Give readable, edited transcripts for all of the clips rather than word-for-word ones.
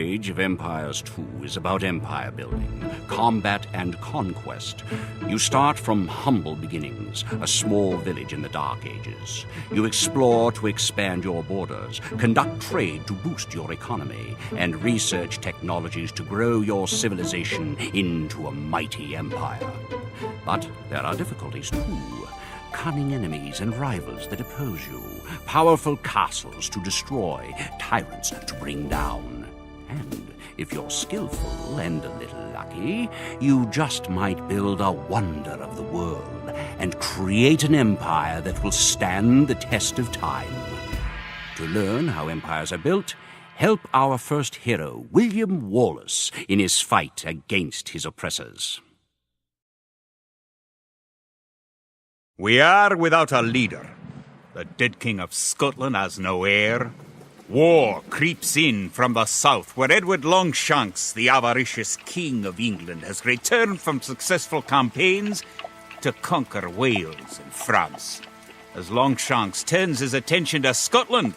Age of Empires 2 is about empire building, combat, and conquest. You start from humble beginnings, a small village in the Dark Ages. You explore to expand your borders, conduct trade to boost your economy, and research technologies to grow your civilization into a mighty empire. But there are difficulties too. Cunning enemies and rivals that oppose you, powerful castles to destroy, tyrants to bring down. And if you're skillful and a little lucky, you just might build a wonder of the world and create an empire that will stand the test of time. To learn how empires are built, help our first hero, William Wallace, in his fight against his oppressors. We are without a leader. The dead King of Scotland has no heir. War creeps in from the south, where Edward Longshanks, the avaricious King of England, has returned from successful campaigns to conquer Wales and France. As Longshanks turns his attention to Scotland,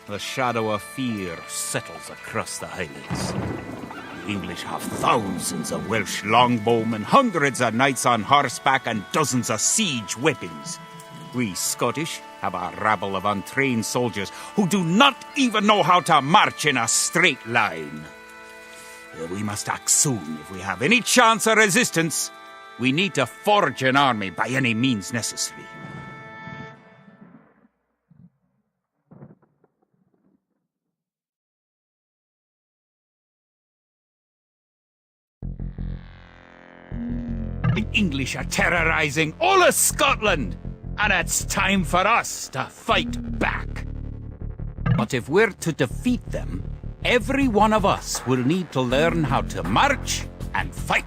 the shadow of fear settles across the Highlands. The English have thousands of Welsh longbowmen, hundreds of knights on horseback, and dozens of siege weapons. We Scottish have a rabble of untrained soldiers who do not even know how to march in a straight line. We must act soon if we have any chance of resistance. We need to forge an army by any means necessary. The English are terrorizing all of Scotland, and it's time for us to fight back. But if we're to defeat them, every one of us will need to learn how to march and fight.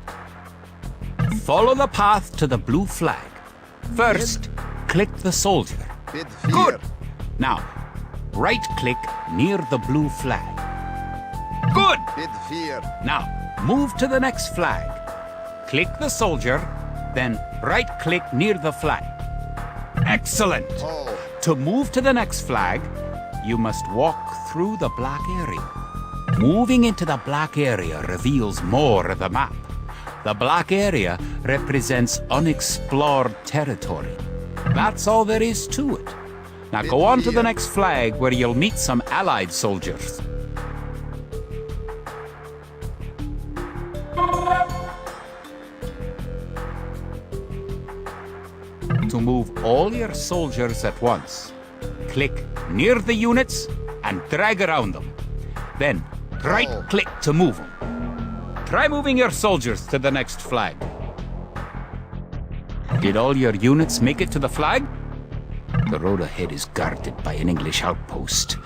Follow the path to the blue flag. First, click the soldier. Good! Now, right-click near the blue flag. Good! Now, move to the next flag. Click the soldier, then right-click near the flag. Excellent! To move to the next flag, you must walk through the black area. Moving into the black area reveals more of the map. The black area represents unexplored territory. That's all there is to it. Now go on to the next flag where you'll meet some Allied soldiers. To move all your soldiers at once, click near the units and drag around them. Then right-click to move them. Try moving your soldiers to the next flag. Did all your units make it to the flag? The road ahead is guarded by an English outpost.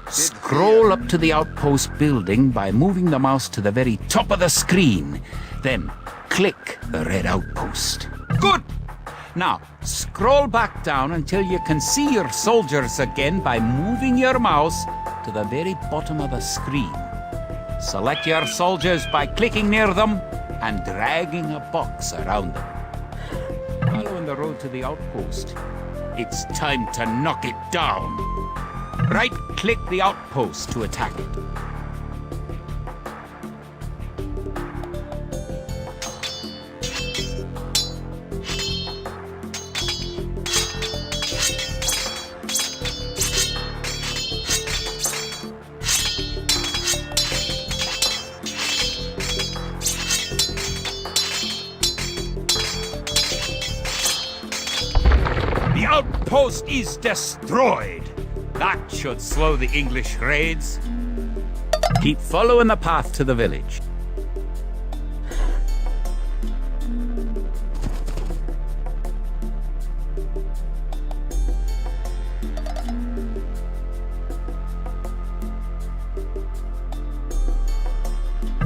Scroll up to the outpost building by moving the mouse to the very top of the screen. Then click the red outpost. Good! Now, scroll back down until you can see your soldiers again by moving your mouse to the very bottom of the screen. Select your soldiers by clicking near them and dragging a box around them. Following the road to the outpost, it's time to knock it down. Right-click the outpost to attack it. The outpost is destroyed. That should slow the English raids. Keep following the path to the village.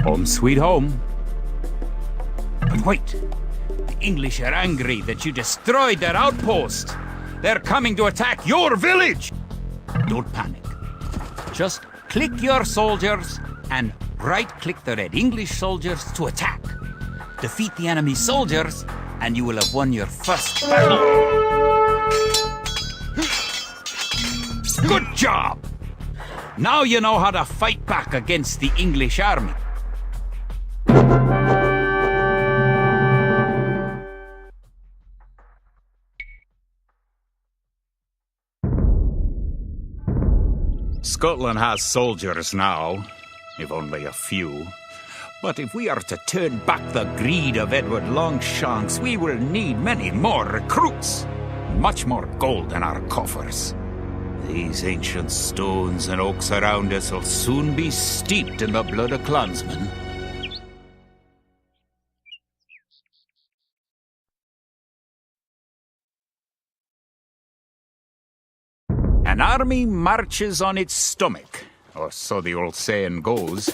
Home sweet home. But wait, the English are angry that you destroyed their outpost. They're coming to attack your village. Don't panic. Just click your soldiers and right-click the red English soldiers to attack. Defeat the enemy soldiers and you will have won your first battle. Good job! Now you know how to fight back against the English army. Scotland has soldiers now, if only a few. But if we are to turn back the greed of Edward Longshanks, we will need many more recruits. Much more gold in our coffers. These ancient stones and oaks around us will soon be steeped in the blood of clansmen. An army marches on its stomach, or so the old saying goes.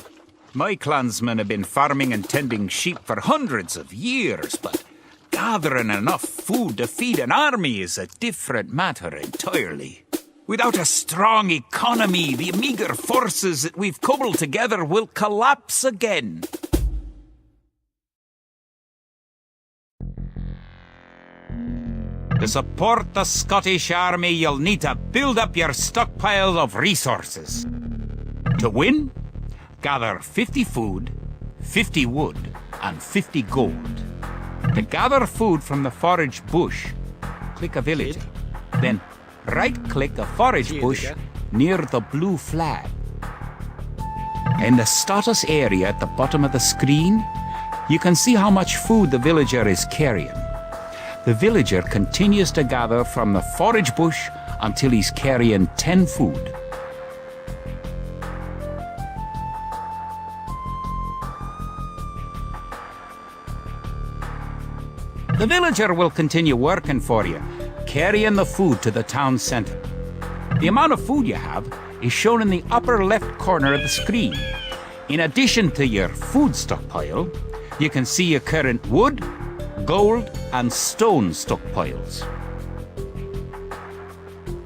My clansmen have been farming and tending sheep for hundreds of years, but gathering enough food to feed an army is a different matter entirely. Without a strong economy, the meager forces that we've cobbled together will collapse again. To support the Scottish army, you'll need to build up your stockpile of resources. To win, gather 50 food, 50 wood, and 50 gold. To gather food from the forage bush, click a villager. Then right-click a forage bush near the blue flag. In the status area at the bottom of the screen, you can see how much food the villager is carrying. The villager continues to gather from the forage bush until he's carrying 10 food. The villager will continue working for you, carrying the food to the town centre. The amount of food you have is shown in the upper left corner of the screen. In addition to your food stockpile, you can see your current wood, gold, and stone stockpiles.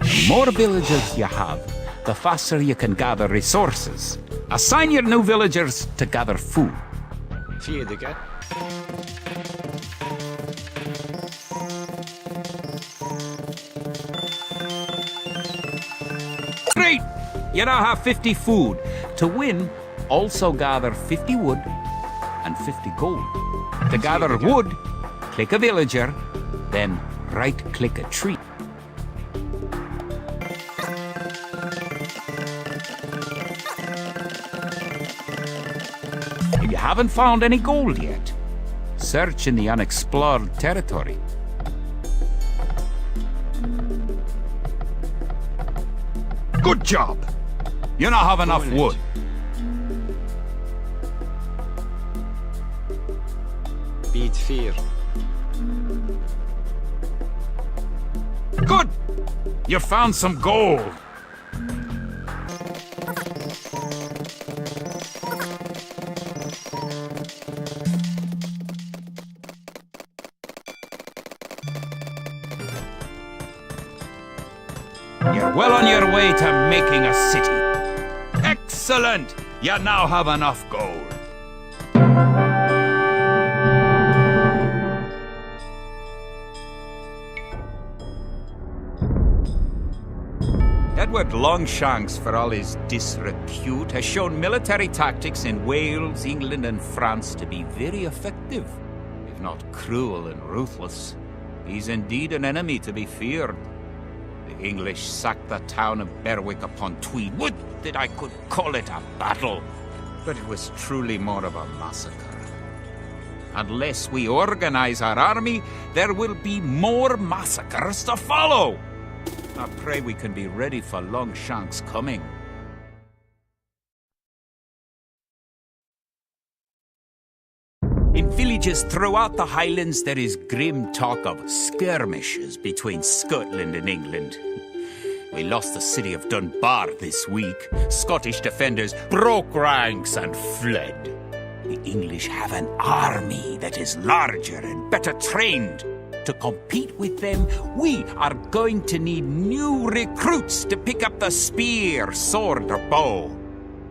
The more villagers you have, the faster you can gather resources. Assign your new villagers to gather food. Great! You now have 50 food. To win, also gather 50 wood and 50 gold. To gather wood, click a villager, then right-click a tree. If you haven't found any gold yet, search in the unexplored territory. Good job! You now have enough wood. Beat fear. Good! You found some gold. You're well on your way to making a city. Excellent! You now have enough gold. Edward Longshanks, for all his disrepute, has shown military tactics in Wales, England, and France to be very effective, if not cruel and ruthless. He's indeed an enemy to be feared. The English sacked the town of Berwick upon Tweed. Would that I could call it a battle, but it was truly more of a massacre. Unless we organize our army, there will be more massacres to follow. I pray we can be ready for Longshanks' coming. In villages throughout the Highlands, there is grim talk of skirmishes between Scotland and England. We lost the city of Dunbar this week. Scottish defenders broke ranks and fled. The English have an army that is larger and better trained. To compete with them, we are going to need new recruits to pick up the spear, sword, or bow.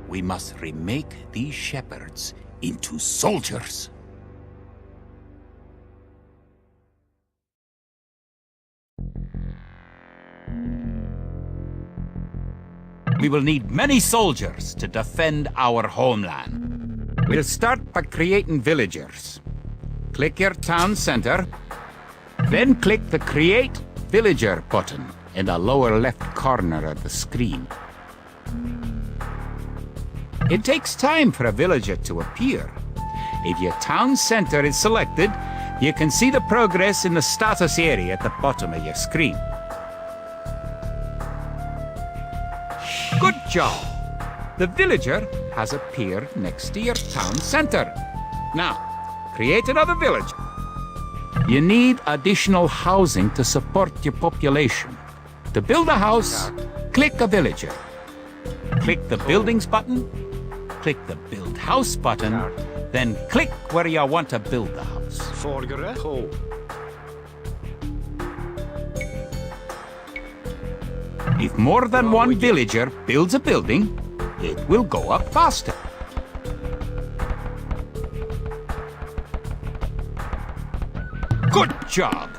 We must remake these shepherds into soldiers. We will need many soldiers to defend our homeland. We'll start by creating villagers. Click your town center, then click the Create Villager button in the lower left corner of the screen. It takes time for a villager to appear. If your town center is selected, you can see the progress in the status area at the bottom of your screen. Good job! The villager has appeared next to your town center. Now, create another village. You need additional housing to support your population. To build a house, click a villager. Click the Buildings button, click the Build House button, then click where you want to build the house. Vordere Ho. If more than one villager builds a building, it will go up faster. Good job!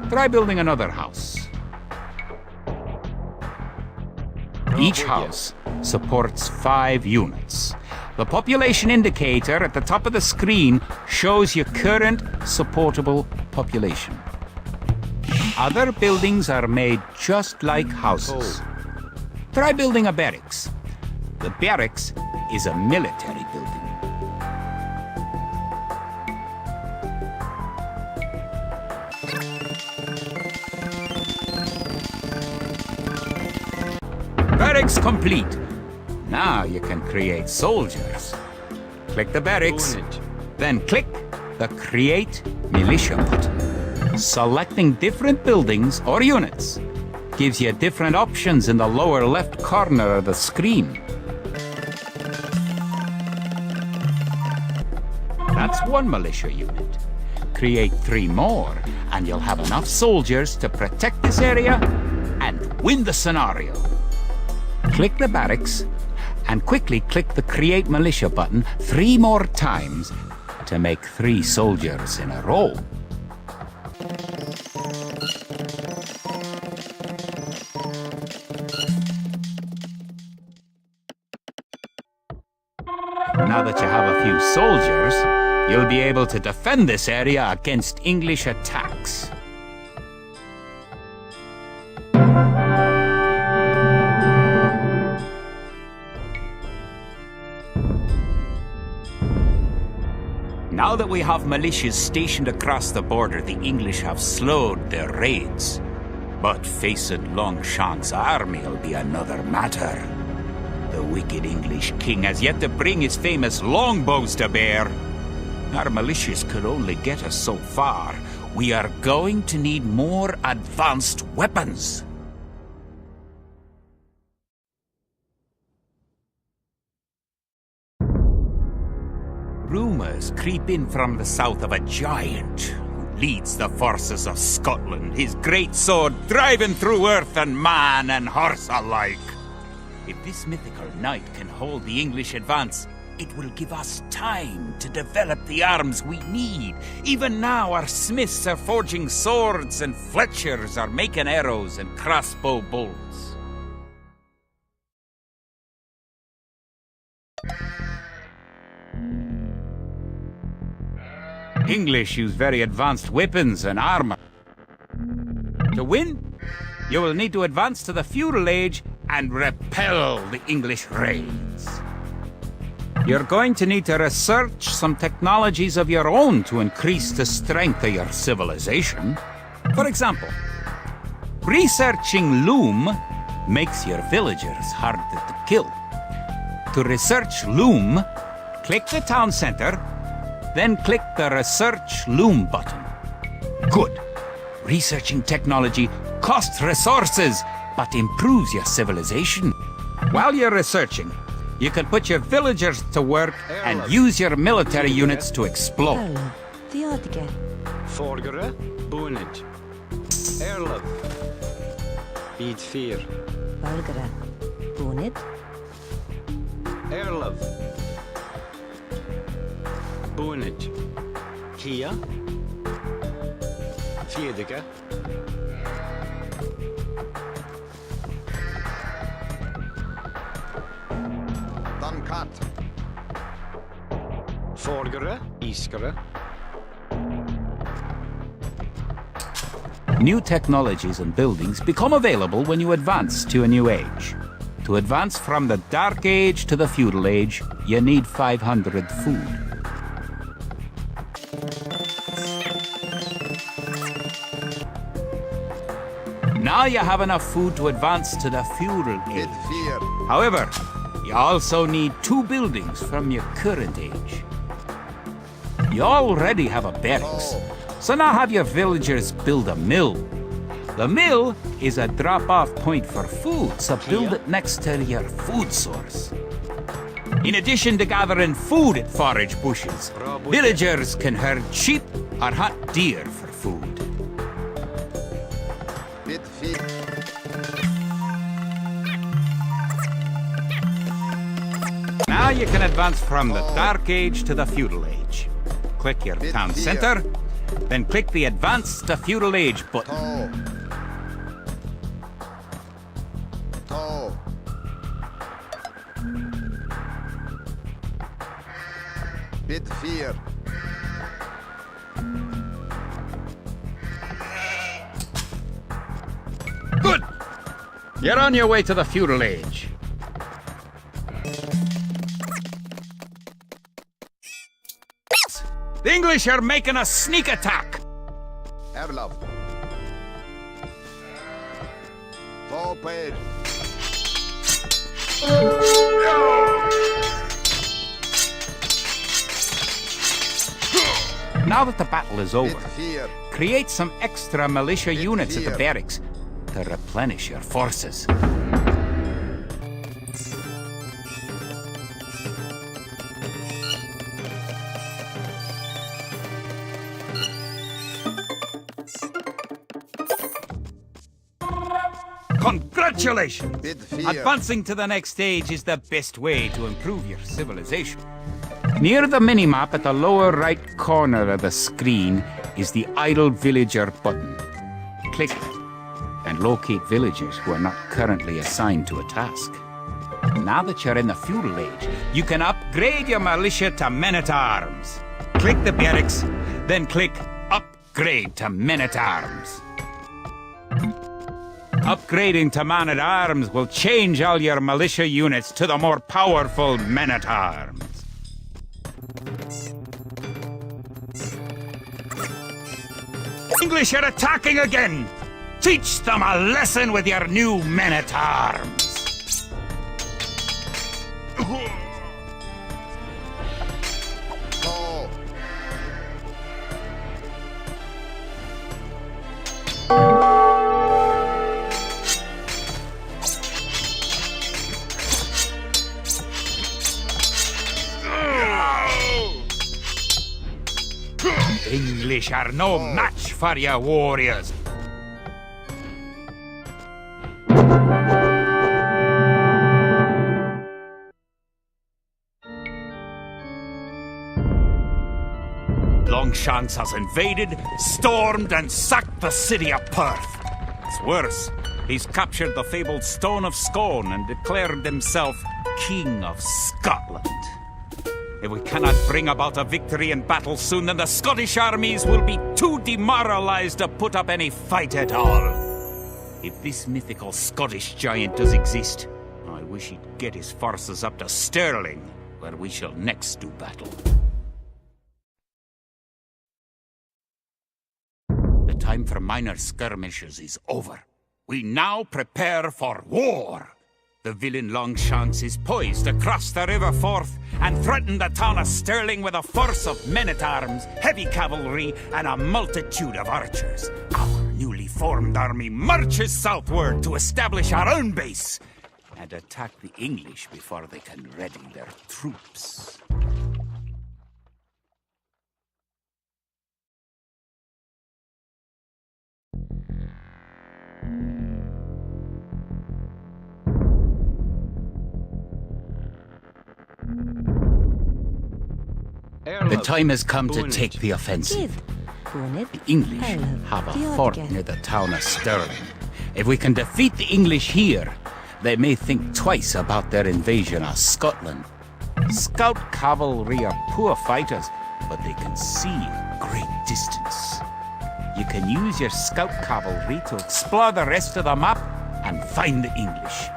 Try building another house. Each house supports 5 units. The population indicator at the top of the screen shows your current supportable population. Other buildings are made just like houses. Try building a barracks. The barracks is a military building. Barracks complete. Now you can create soldiers. Click the barracks, then click the Create Militia button. Selecting different buildings or units gives you different options in the lower left corner of the screen. That's one militia unit. Create 3 more, and you'll have enough soldiers to protect this area and win the scenario. Click the barracks, and quickly click the Create Militia button 3 more times to make 3 soldiers in a row. Now that you have a few soldiers, you'll be able to defend this area against English attacks. Now that we have militias stationed across the border, the English have slowed their raids. But facing Longshanks' army will be another matter. The wicked English king has yet to bring his famous longbows to bear. Our militias could only get us so far. We are going to need more advanced weapons. Rumours creep in from the south of a giant who leads the forces of Scotland, his great sword driving through earth and man and horse alike. If this mythical knight can hold the English advance, it will give us time to develop the arms we need. Even now, our smiths are forging swords and fletchers are making arrows and crossbow bolts. English use very advanced weapons and armor. To win, you will need to advance to the feudal age and repel the English raids. You're going to need to research some technologies of your own to increase the strength of your civilization. For example, researching loom makes your villagers harder to kill. To research loom, click the town center, then click the Research Loom button. Good. Researching technology costs resources, but improves your civilization. While you're researching, you can put your villagers to work and use your military units to explore. Vordere Boonage. Erlov. Beat 4. Vordere Boonage. Erlov. Boonage. Kia. Fjedeke. Borgere, iskere. New technologies and buildings become available when you advance to a new age. To advance from the Dark Age to the Feudal Age, you need 500 food. Now you have enough food to advance to the Feudal Age. However, you also need 2 buildings from your current age. You already have a barracks, so now have your villagers build a mill. The mill is a drop-off point for food, so build it next to your food source. In addition to gathering food at forage bushes, villagers can herd sheep or hunt deer for food. Now you can advance from the Dark Age to the Feudal Age. Click your town center, then click the Advance to Feudal Age button. Bit 4. Good! You're on your way to the Feudal Age. The English are making a sneak attack! Erlaf. Topper. Now that the battle is Bit over, 4. create some extra militia units at the barracks to replenish your forces. Congratulations! Bit 4. Advancing to the next stage is the best way to improve your civilization. Near the minimap at the lower right corner of the screen is the Idle Villager button. Click it and locate villagers who are not currently assigned to a task. Now that you're in the Feudal Age, you can upgrade your militia to men-at-arms. Click the barracks, then click Upgrade to Men-at-Arms. Upgrading to man-at-arms will change all your militia units to the more powerful men-at-arms. English are attacking again! Teach them a lesson with your new men-at-arms! Tall. English are no match for your warriors. Longshanks has invaded, stormed, and sacked the city of Perth. It's worse. He's captured the fabled Stone of Scone and declared himself King of Scotland. If we cannot bring about a victory in battle soon, then the Scottish armies will be too demoralized to put up any fight at all. If this mythical Scottish giant does exist, I wish he'd get his forces up to Stirling, where we shall next do battle. The time for minor skirmishes is over. We now prepare for war. The villain Longshanks is poised to cross the River Forth and threaten the town of Stirling with a force of men-at-arms, heavy cavalry, and a multitude of archers. Our newly formed army marches southward to establish our own base and attack the English before they can ready their troops. The time has come to take the offensive. The English have a fort near the town of Stirling. If we can defeat the English here, they may think twice about their invasion of Scotland. Scout cavalry are poor fighters, but they can see a great distance. You can use your scout cavalry to explore the rest of the map and find the English.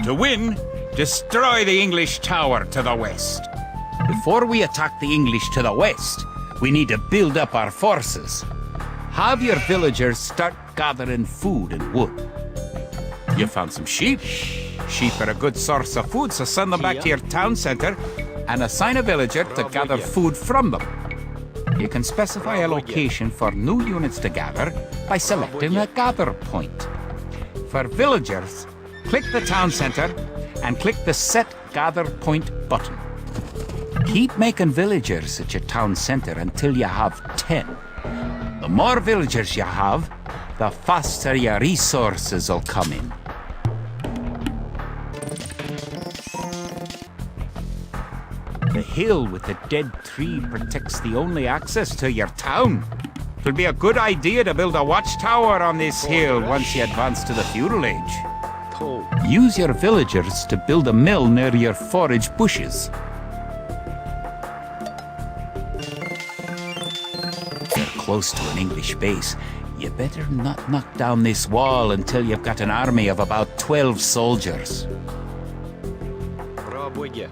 To win, destroy the English tower to the west. Before we attack the English to the west, we need to build up our forces. Have your villagers start gathering food and wood. You found some sheep? Sheep are a good source of food, so send them back to your town center and assign a villager to gather food from them. You can specify a location for new units to gather by selecting a gather point. For villagers, click the town center and click the Set Gather Point button. Keep making villagers at your town center until you have 10. The more villagers you have, the faster your resources will come in. The hill with the dead tree protects the only access to your town. It'll be a good idea to build a watchtower on this hill once you advance to the feudal age. Toe. Use your villagers to build a mill near your forage bushes. They're close to an English base. You better not knock down this wall until you've got an army of about 12 soldiers. Пробуйте.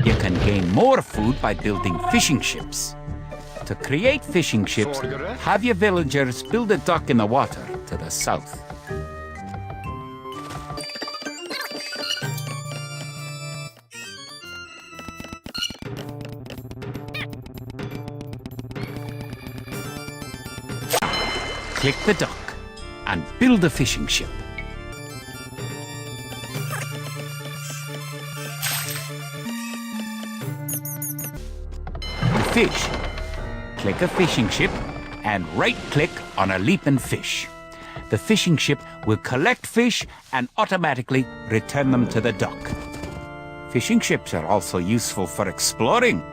You can gain more food by building fishing ships. To create fishing ships, have your villagers build a dock in the water to the south. Click the dock and build a fishing ship. Fish. Click a fishing ship and right-click on a leaping fish. The fishing ship will collect fish and automatically return them to the dock. Fishing ships are also useful for exploring.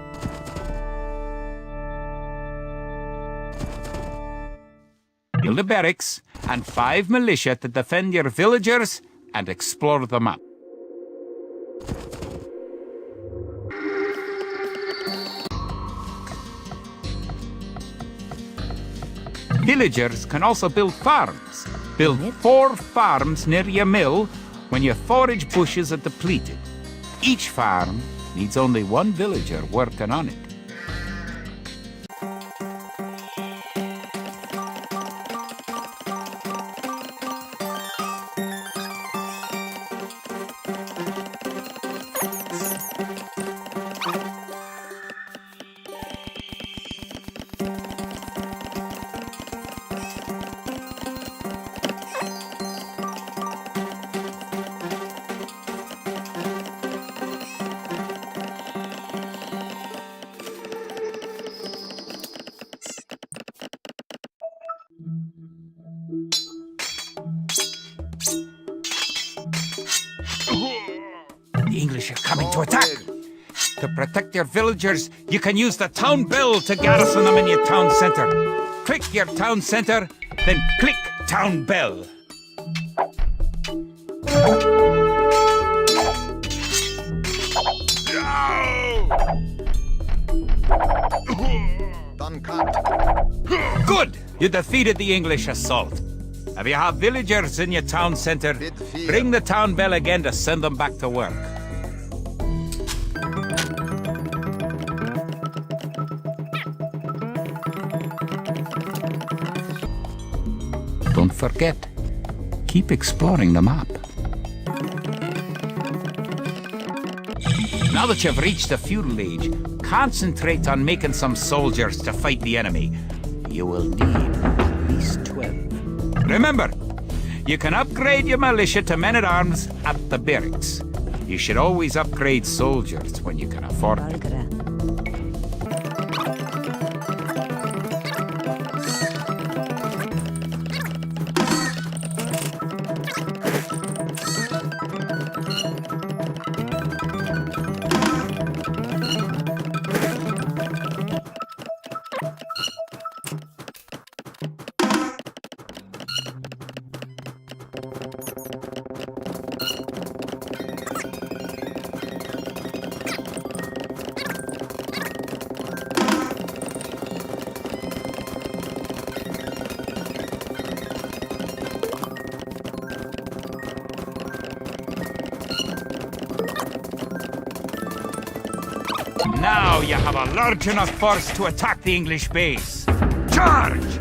Build a barracks and 5 militia to defend your villagers and explore the map. Villagers can also build farms. Build 4 farms near your mill when your forage bushes are depleted. Each farm needs only 1 villager working on it. The English are coming to attack. To protect your villagers, you can use the town bell to garrison them in your town center. Click your town center, then click town bell. Done cut. Good! You defeated the English assault. If you have villagers in your town center, ring the town bell again to send them back to work. Don't forget, keep exploring the map. Now that you've reached the feudal age, concentrate on making some soldiers to fight the enemy. You will need at least 12. Remember, you can upgrade your militia to men-at-arms at the barracks. You should always upgrade soldiers when you can afford it. Balgara. Now you have a large enough force to attack the English base. Charge!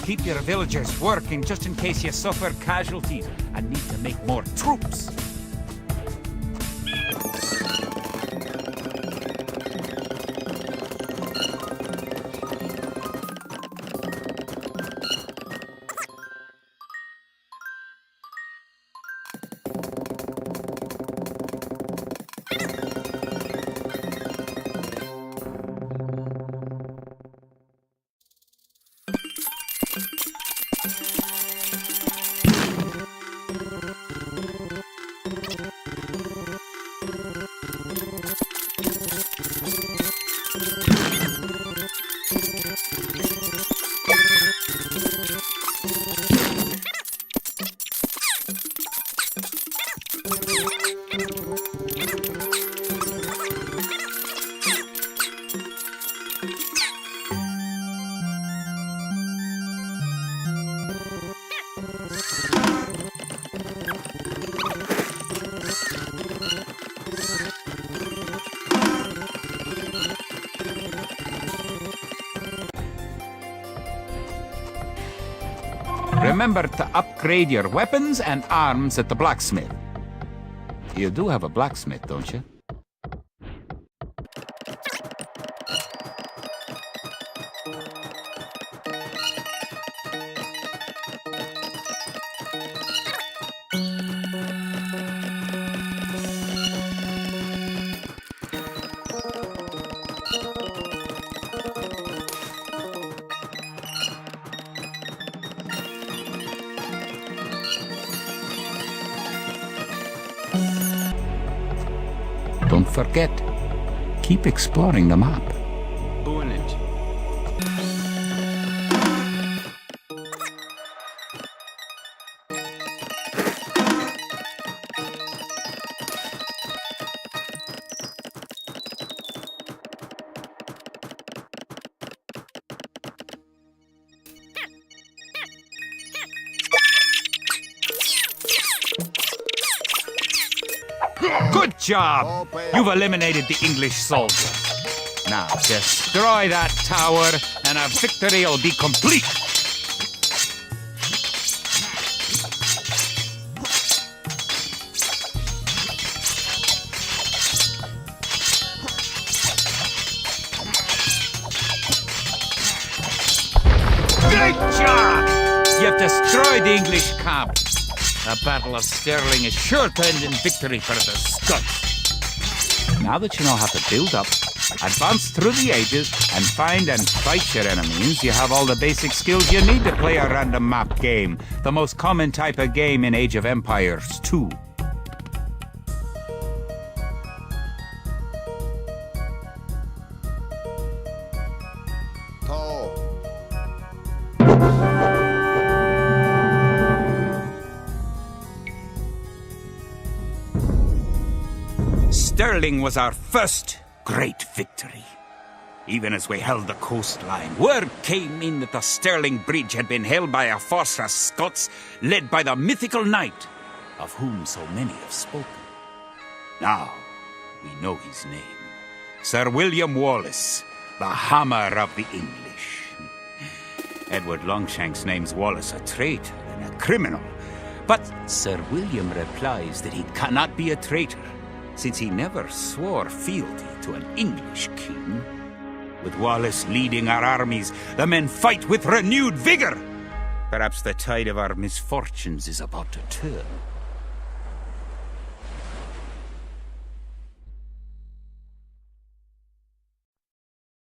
Keep your villagers working just in case you suffer casualties and need to make more troops. Remember to upgrade your weapons and arms at the blacksmith. You do have a blacksmith, don't you? Don't forget, keep exploring the map. Bonage. Good job! You've eliminated the English soldiers. Now destroy that tower and our victory will be complete. Great job! You've destroyed the English camp. The Battle of Stirling is sure to end in victory for the Scots. Now that you know how to build up, advance through the ages, and find and fight your enemies, you have all the basic skills you need to play a random map game. The most common type of game in Age of Empires 2. Stirling was our first great victory. Even as we held the coastline, word came in that the Stirling Bridge had been held by a force of Scots led by the mythical knight, of whom so many have spoken. Now we know his name. Sir William Wallace, the Hammer of the English. Edward Longshanks names Wallace a traitor and a criminal, but Sir William replies that he cannot be a traitor, since he never swore fealty to an English king. With Wallace leading our armies, the men fight with renewed vigor. Perhaps the tide of our misfortunes is about to turn.